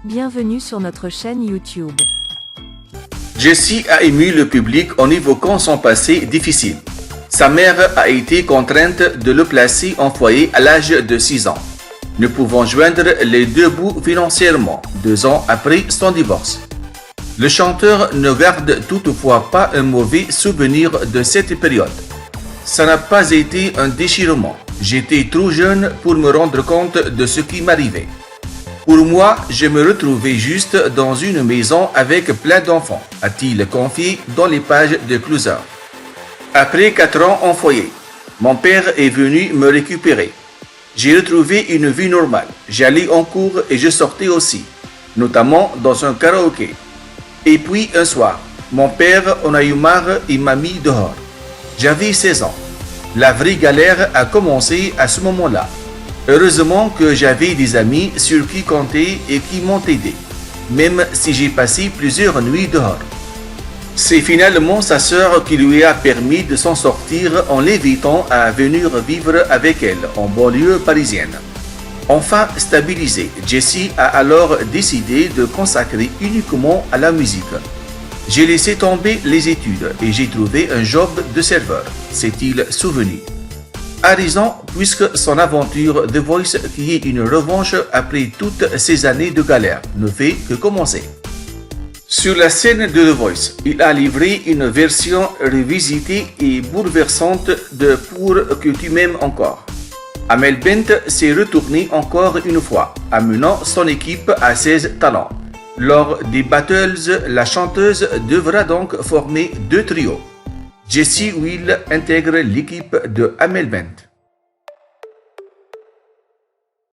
Bienvenue sur notre chaîne YouTube. Jessie a ému le public en évoquant son passé difficile. Sa mère a été contrainte de le placer en foyer à l'âge de 6 ans, ne pouvant joindre les deux bouts financièrement 2 ans après son divorce. Le chanteur ne garde toutefois pas un mauvais souvenir de cette période. Ça n'a pas été un déchirement. J'étais trop jeune pour me rendre compte de ce qui m'arrivait. Pour moi, je me retrouvais juste dans une maison avec plein d'enfants, a-t-il confié dans les pages de Closer. Après 4 ans en foyer, mon père est venu me récupérer. J'ai retrouvé une vie normale. J'allais en cours et je sortais aussi, notamment dans un karaoké. Et puis un soir, mon père en a eu marre et m'a mis dehors. J'avais 16 ans. La vraie galère a commencé à ce moment-là. Heureusement que j'avais des amis sur qui compter et qui m'ont aidé, même si j'ai passé plusieurs nuits dehors. C'est finalement sa sœur qui lui a permis de s'en sortir en l'invitant à venir vivre avec elle en banlieue parisienne. Enfin stabilisée, Jessie a alors décidé de consacrer uniquement à la musique. J'ai laissé tomber les études et j'ai trouvé un job de serveur, s'est-il souvenu. A raison, puisque son aventure The Voice, qui est une revanche après toutes ces années de galère, ne fait que commencer. Sur la scène de The Voice, il a livré une version revisitée et bouleversante de Pour que tu m'aimes encore. Amel Bent s'est retourné encore une fois, amenant son équipe à 16 talents. Lors des battles, la chanteuse devra donc former 2 trios. Jessie Will intègre l'équipe de Amel Bent.